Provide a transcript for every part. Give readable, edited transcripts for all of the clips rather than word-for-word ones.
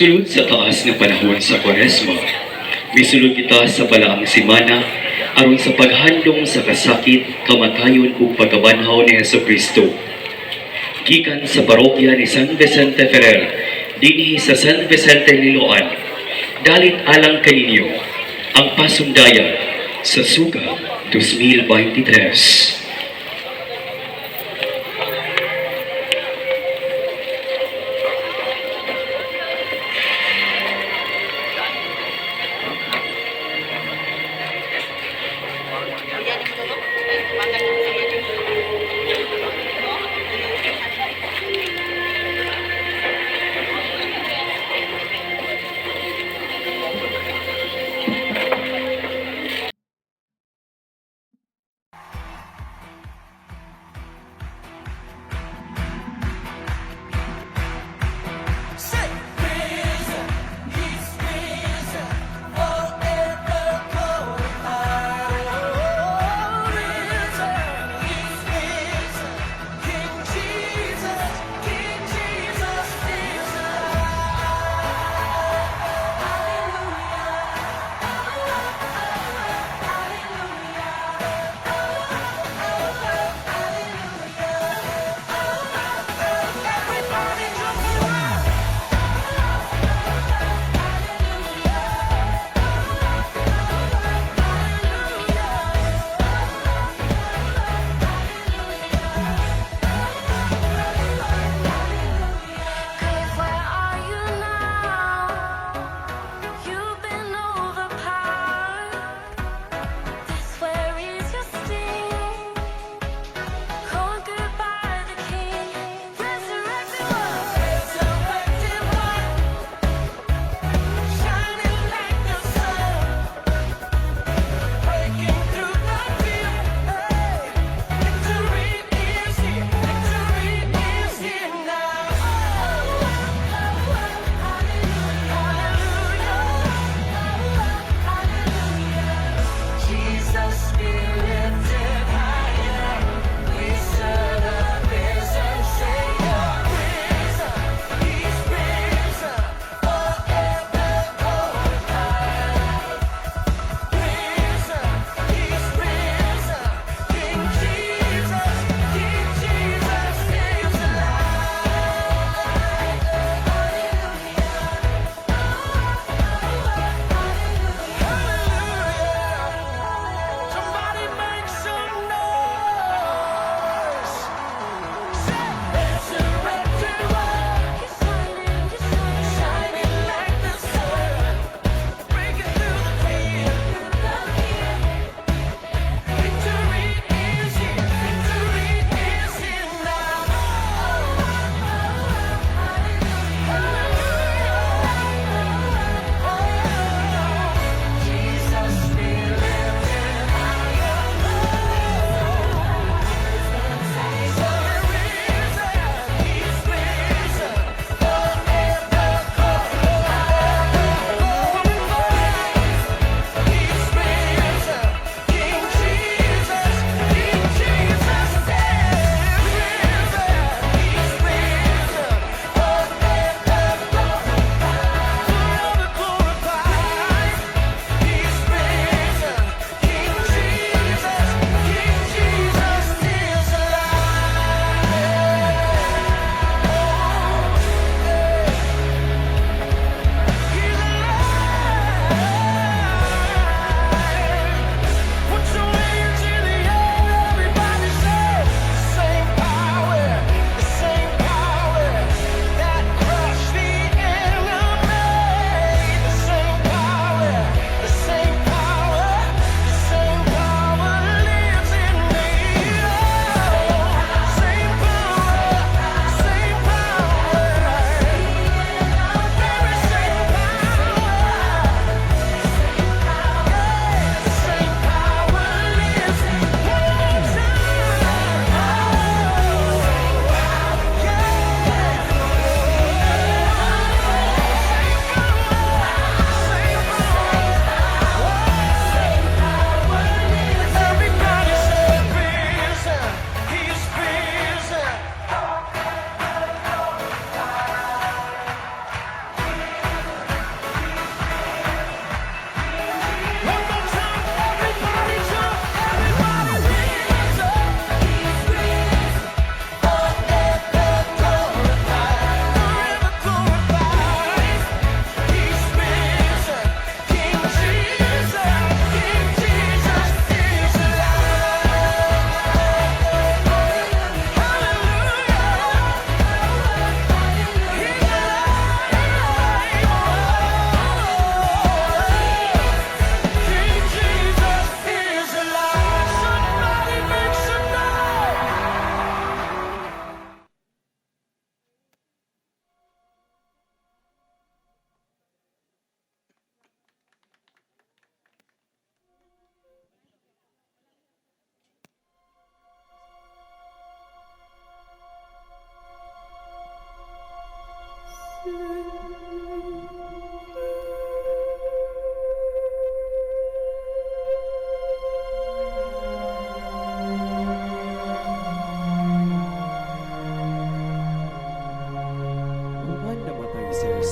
Sulod sa taas ng panahon sa Kwaresma, misulod kita sa balaang simana aron sa paghandong sa kasakit, kamatayon ug pagkabanhaw ni Jesucristo. Gikan sa parokya ni San Vicente Ferrer dinhi sa San Vicente Liloan, dalit alang kaninyo ang pasundayag sa Sugat 2023.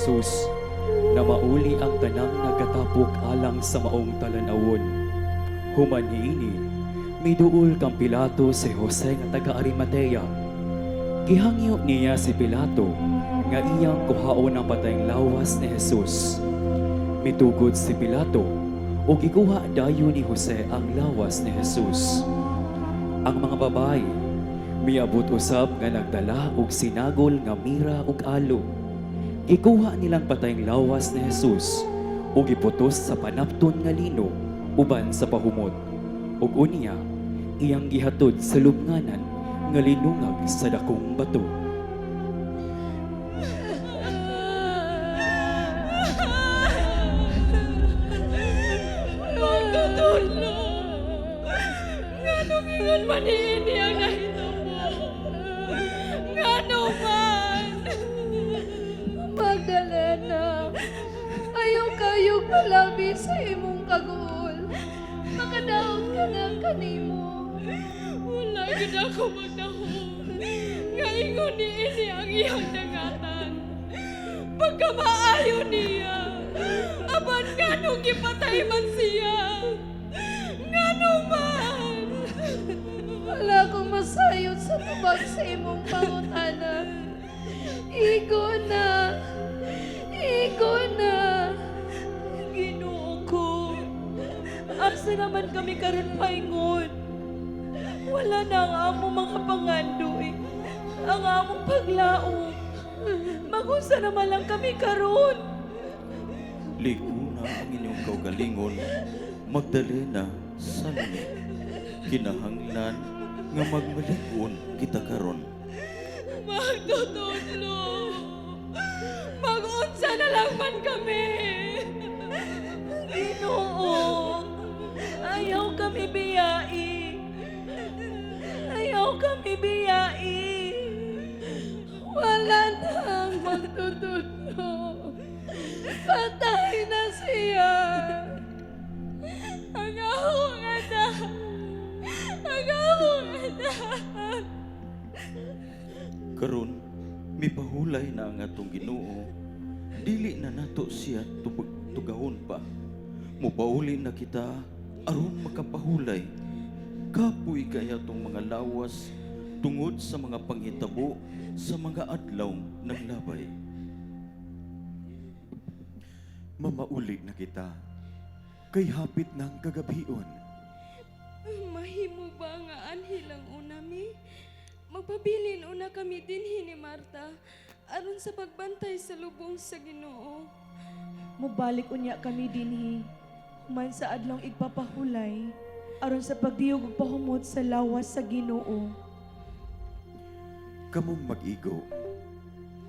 Jesus na mauli ang tanang nagatapok alang sa maong talanawon. Human niini, miduol kang Pilato si Jose nga taga Arimatea. Gihangyo niya si Pilato nga iyang kuhaon ang patayng lawas ni Jesus. Mitugod si Pilato o gikuha dayo ni Jose ang lawas ni Jesus. Ang mga babae miabot usab nga nagdala og sinagol nga mira ug alo. Gikuha nilang patayng lawas ni Jesus ug giputos sa panapton nga lino uban sa pahumot. Ug unya iyang gihatod sa lubnganan nga linungag sa dakong bato. Maniini ang nahitabo. Ngano man. Magdalena, ayaw kayo palabi sa imong kagul. Makadaot ka na kanimo. Wala gid ako magdahon. Nga ingon niini ang iyang dangatan. Pagkamaayo niya, aban nganong gipatay man siya. Ngano man. Wala akong masayot sa tubag sa imong pangutana. Igo na. Ginoo ko. Asa naman kami karon paingon. Wala na ang among mga pangandoy. Ang among paglaom. Magunsa naman lang kami karon. Ligo na ang inyong kaugalingon, Magdalena, Salome. Kinahanglan nga magmalig-on kita karon. Magtutudlo. Mag-unsa na lang man kami. Ginoo, ayaw kami biyai. Wala na ang magtutudlo. Patay na siya. Ang akong anak. Karon mipahulay na ang atong Ginoo. Dili na nato siya tugahon pa. Mupauli na kita aron makapahulay. Kapoy kaya tong mga lawas tungod sa mga panghitabo sa mga adlaw ng labay. Mamauli na kita. Kay hapit ng kagabion. Mahimo ba nga anhilang una mi? Magpabilin una kami dinhi ni Marta aron sa pagbantay sa lubong sa Ginoo. Mubalik unya kami dinhi man sa adlong igpapahulay aron sa pagdiog ug pahumot sa lawas sa Ginoo. Kamong mag-igo.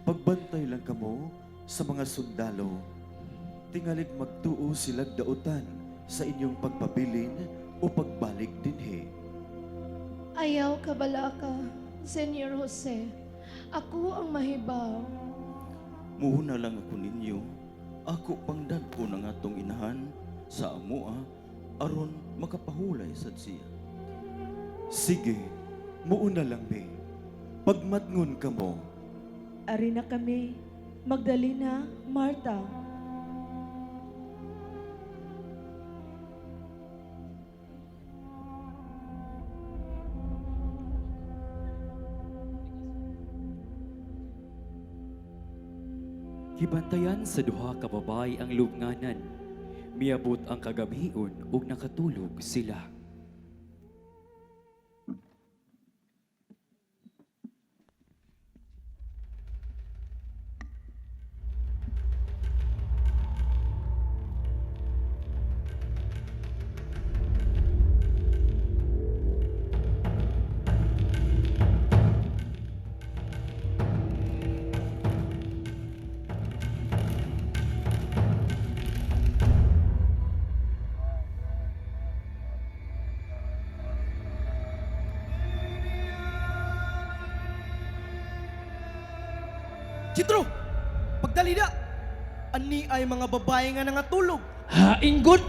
Pagbantay lang kamo sa mga sundalo. Tingalig magtuo silag dautan sa inyong pagpabilin o pagbalik dinhi. Ayaw ka bala ka, Senyor Jose. Ako ang mahibaw. Muhuna lang ako ninyo. Ako pangdadko ng atong inahan sa amoa aron makapahulay sad siya. Sige, muuna lang me. Pagmatngon kamo. Ari na kami, Magdalena, Marta. Gibantayan sa duha ka babay ang lubnganan. Miabot ang kagabion ug nakatulog sila. Chitro, pagdali na! Ani ay mga babae nga nangatulog. Haing good.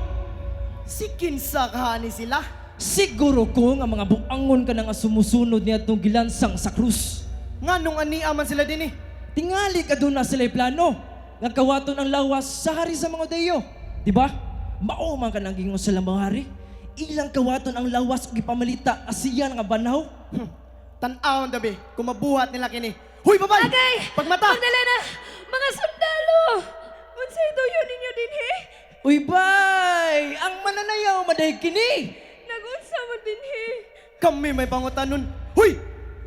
Si kinsa kahani sila? Siguro ko nga mga buangon ka na nga sumusunod niya itong gilansang sa krus. Nga nung ani aman sila din eh. Tingali ka doon na sila plano. nga kawaton ang lawas sa hari sa mga dayo. Di ba? Mao man ka nang gingon sa lamang hari. Ilang kawaton ang lawas ug ipamalita asiyan nga banhaw. Tan-awon dabi, kung mabuhat nila kini. Huy, babay! Agay! Pagmata! Magdalena! Mga sundalo! Unsay tuyo ninyo dinhi? Uy bay, ang mananayaw maday kini. Nagunsa mo dinhi? Kami may pangutanon. Huy!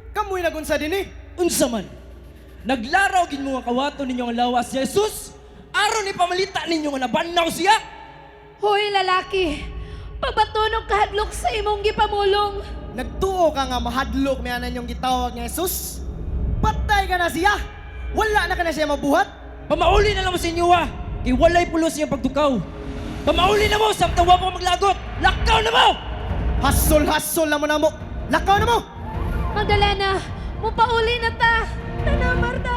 Kamoy nagunsa din eh. Unsa man? Naglaraw gid mga kawaton ninyo ang lawas si Jesus. Aron ipamalita ninyo nga nabanhaw siya. Hoy lalaki! Pagbatunong kahadlok sa imong gipamulong. Nagtuo ka nga mahadlok may anan yung gitawag nga Jesus. Patay ka na siya. Wala na ka na siya mabuhat. Pamauli na lang mo sa inyo ha. Kay walay pulos siyang pagtukaw. Pamauli na mo sa tawa pa maglagot. Lakaw na mo! Hasol-hasol na mo na mo. Lakaw na mo! Magdalena! Mupauli na ta! Tana, Marta!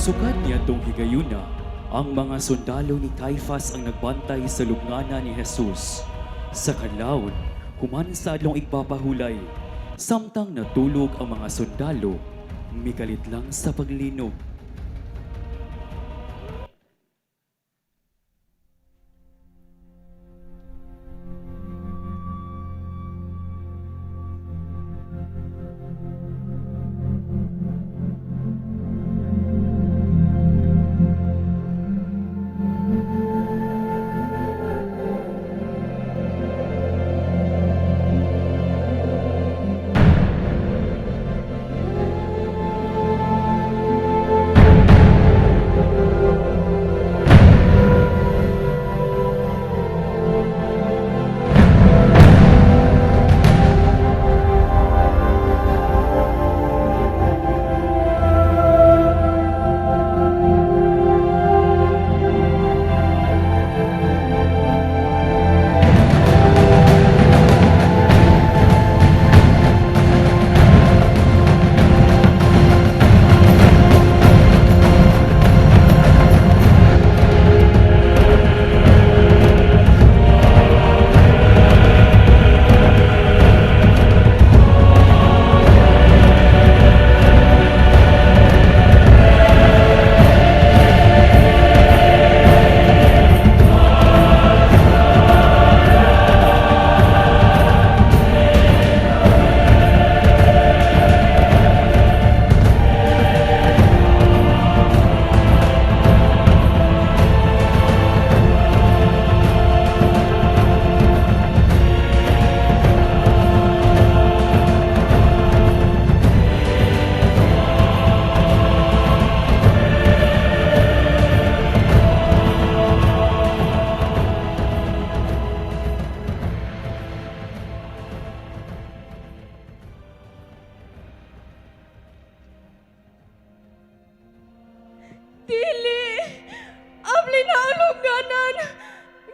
Sugat niya tong higayuna, ang mga sundalo ni Caiphas ang nagbantay sa lubnganan ni Jesus. Sa kadlawon, human sa adlong igpapahulay, samtang natulog ang mga sundalo, mikalit lang sa paglinog.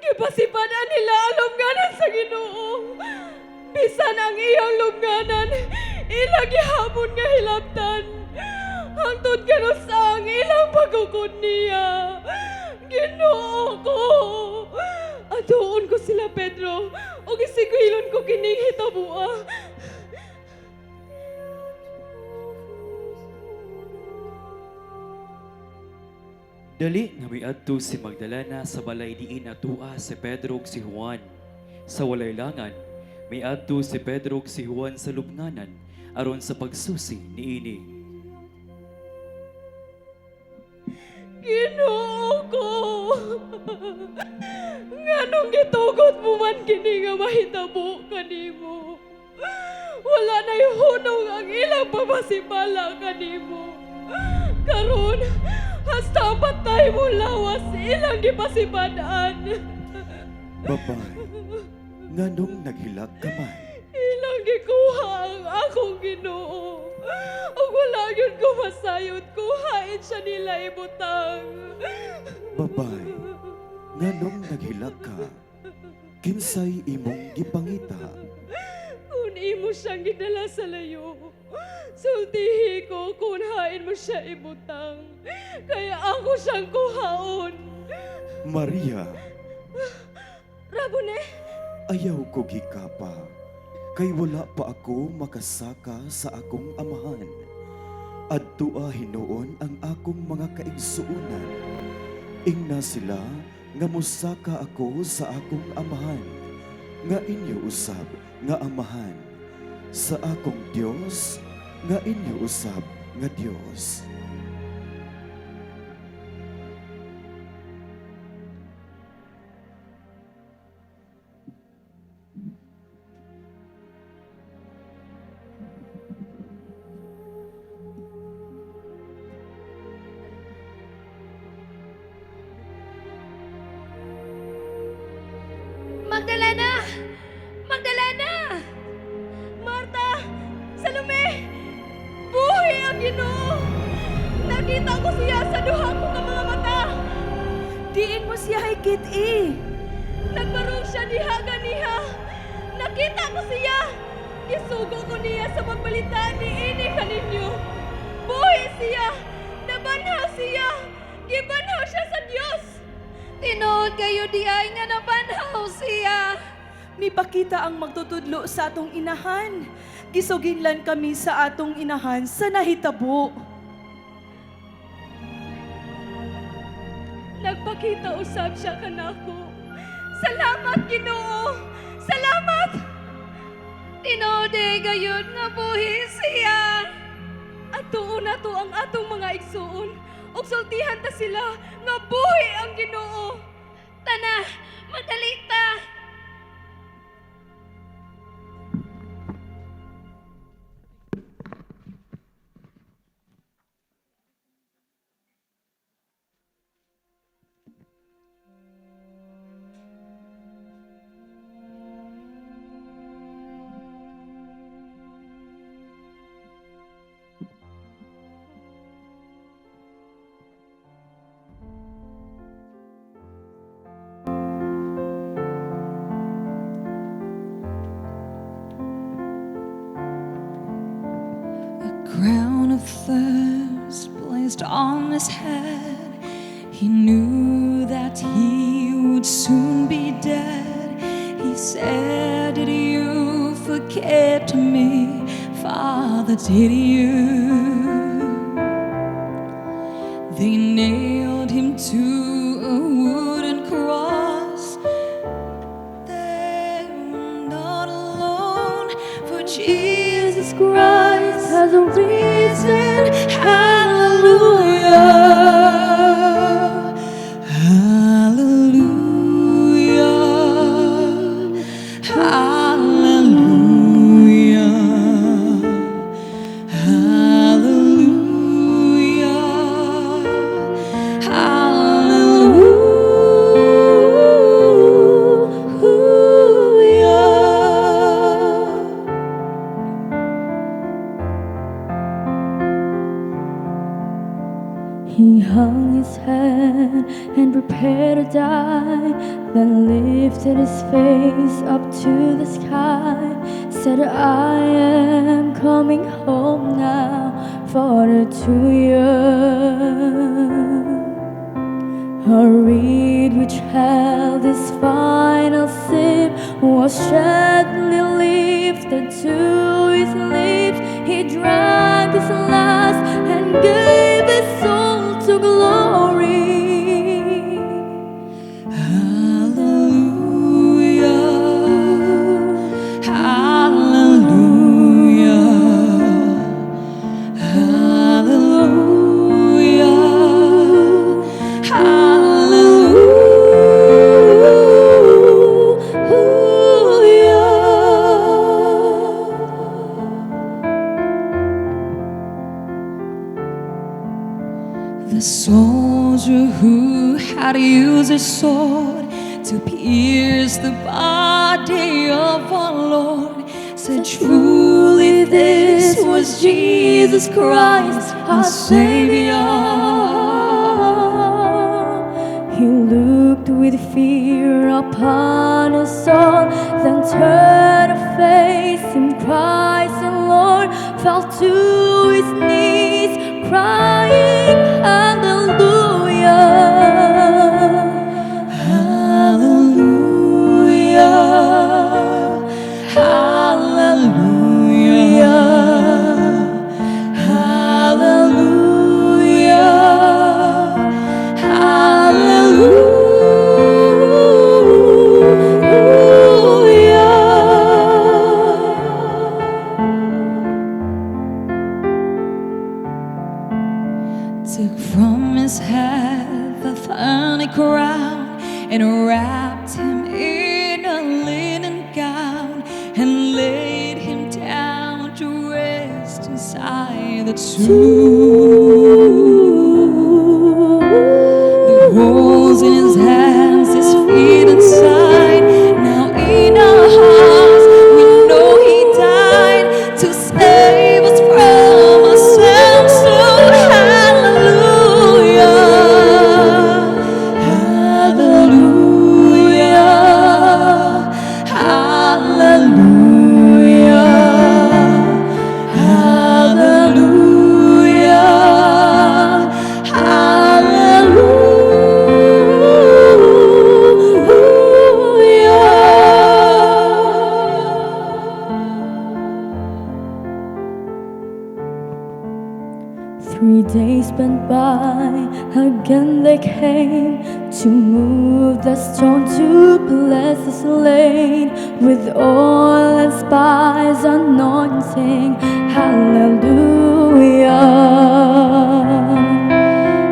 Gipasipadan nila ang lubnganan sa Ginoo. Bisan ang iyang lubnganan, ilang gihapon nga hilabtan. Hangtod karon sa ang ilang pagkukod niya. Ginoo ko. Atuon ko sila Pedro, o gisigilon ko kining hitabua. Dali nga miadto si Magdalena sa balay diin atua si Pedro ug si Juan. Sa walay langan, miadto si Pedro ug si Juan sa lubnganan aron sa pagsusi niini. Ginoo ko. Nganong gitugot mo man kini nga mahitabo kanimo? Wala na'y hunong ang ilang pamasipala kanimo. Karon, hasta patay mo lawas ilang gipasipadaan. Babay, nganong naghilak kamay? Ilang gikuha ang akong Ginoo. Ug wala gyud ko masayod kuhain siya nila ibutang. Babay, nganong naghilak ka? Kinsay imong gipangita? Kung imo siyang gidala sa layo, sultihi ko kung hain mo siya ibutang. Kaya ako siyang kuhaon. Maria, Rabone, Ayaw ko gikapa, kay wala pa ako makasaka sa akong amahan. Adtua hinuon ang akong mga kaigsuunan. Ingna sila nga musaka ako sa akong amahan, nga inyo usab nga amahan. Sa akong Dios, nga inyo usab nga Dios. Magdalena! Magdalena! Marta! Salome! Buhi ang Ginoo! Nakita ko siya sa duha ko ng mga mata! Diin mo siya higit Nagbarong siya diha ganiha! Nakita ko siya! Isugo ko niya sa pagbalita ni ini kaninyo! Buhi siya! Nabanhaw siya! Gibanhaw siya sa Dios! Tinood kayo di ay nga nabanhaw siya! Mipakita ang magtutudlo sa atong inahan. Gisuginlan kami sa atong inahan sa nahitabo. Nagpakita usab siya kanako. Salamat, Ginoo! Salamat! Tinode gayon nga buhi siya! At tuon na to ang atong mga igsuon. Og sultihan ta sila nga buhi ang Ginoo. Tana, madali ta! Crown of thorns placed on his head. He knew that he would soon be dead. He said, "Did you forget me, Father, did you?" They nailed him to a wooden cross. They were not alone, for Jesus Christ has risen. Hallelujah. Hallelujah. Hallelujah. Hallelujah. He hung his head and prepared to die, then lifted his face up to the sky, said, "I am coming home now for the 2 years." A reed which held his final sip was gently lifted to his lips. He drank his last and gave his soul to glory. Hallelujah. Hallelujah. Hallelujah. The soldier who had used his sword to pierce the body of our Lord said, "Truly this was Jesus Christ, our Savior." He looked with fear upon his soul, then turned a face in Christ and Lord, fell to his knees, crying, "Hallelujah, Hallelujah. took from his head the thorny crown and wrapped him in a linen gown and laid him down to rest inside the tomb. The holes in his hands, his feet inside. Now in our hearts we know he died to save us from ourselves. So hallelujah, hallelujah, hallelujah, hallelujah, hallelujah. 3 days went by, again they came to move the stone to bless the slain with oil and spice anointing. Hallelujah.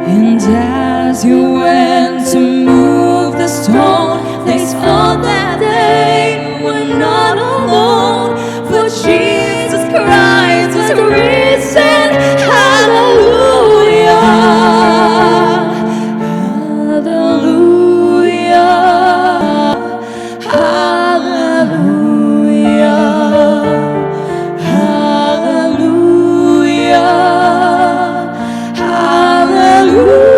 And as you went to move the stone, they saw that they were not alone, for Jesus Christ was risen. Hallelujah, hallelujah, hallelujah, hallelujah, hallelujah.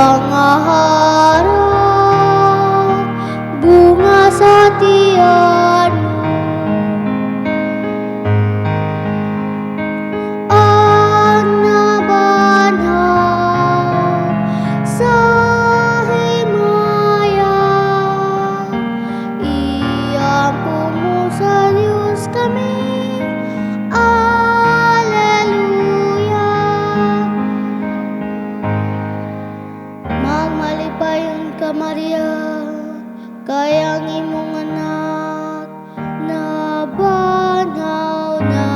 pangaharap, bunga sa tiyan ang nabanhaw sa himaya. Iampo mo sa Diyos kami, Alleluia. Magmalipayon ka, Maria, kayang imong anak na banhaw na.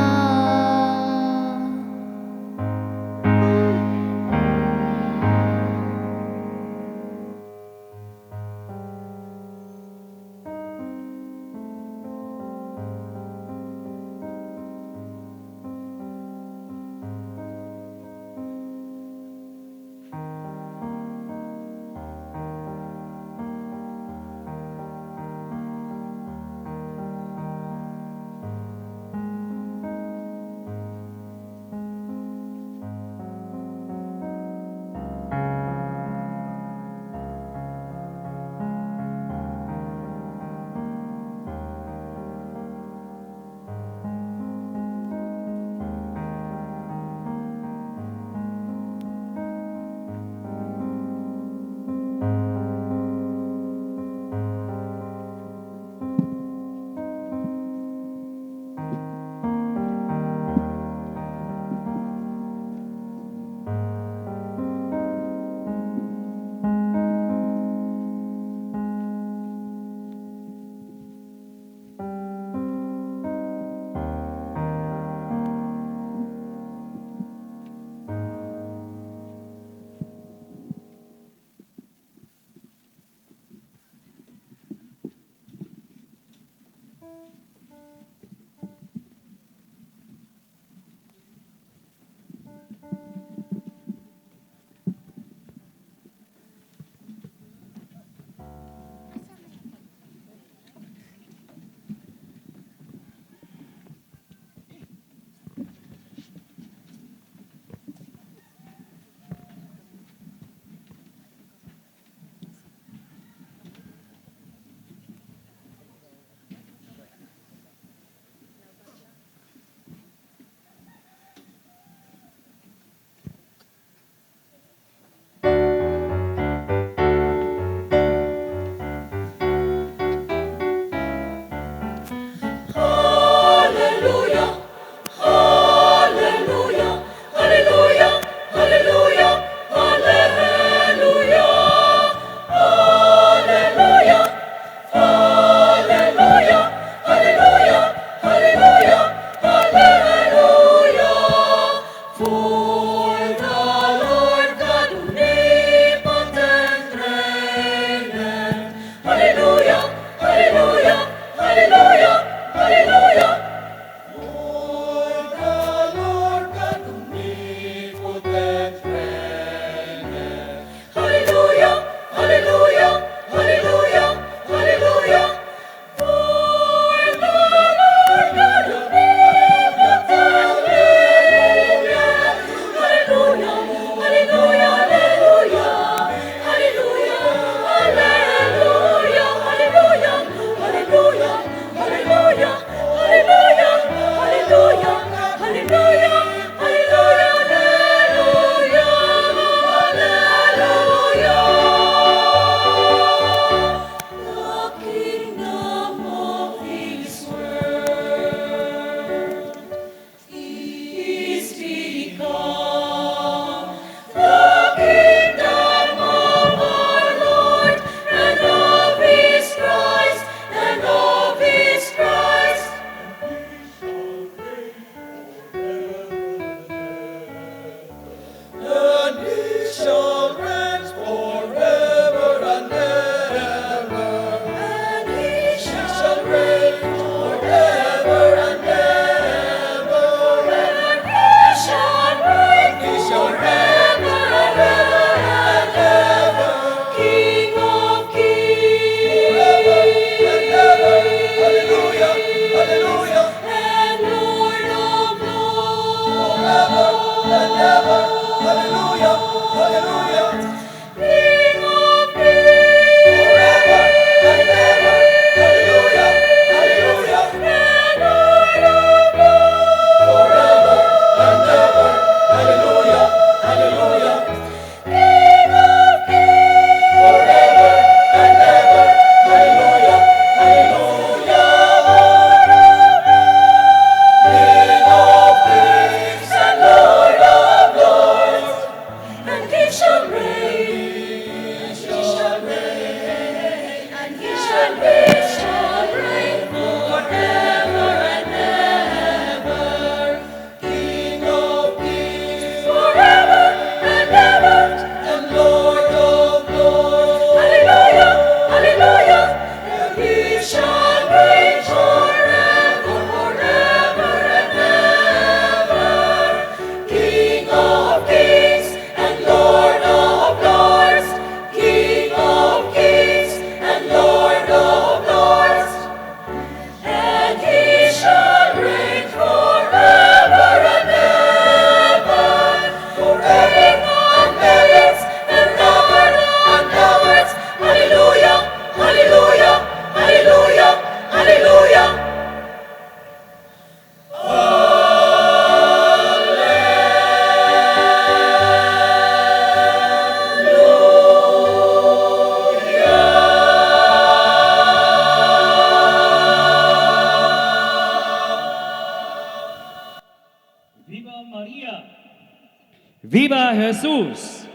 Viva Jesus!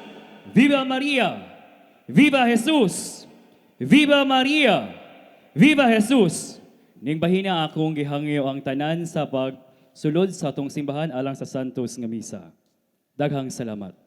Viva Maria! Viva Jesus! Viva Maria! Viva Jesus! Ning bahina akong gihangyo ang tanan sa pagsulod sa atong simbahan alang sa Santos nga Misa. Daghang salamat.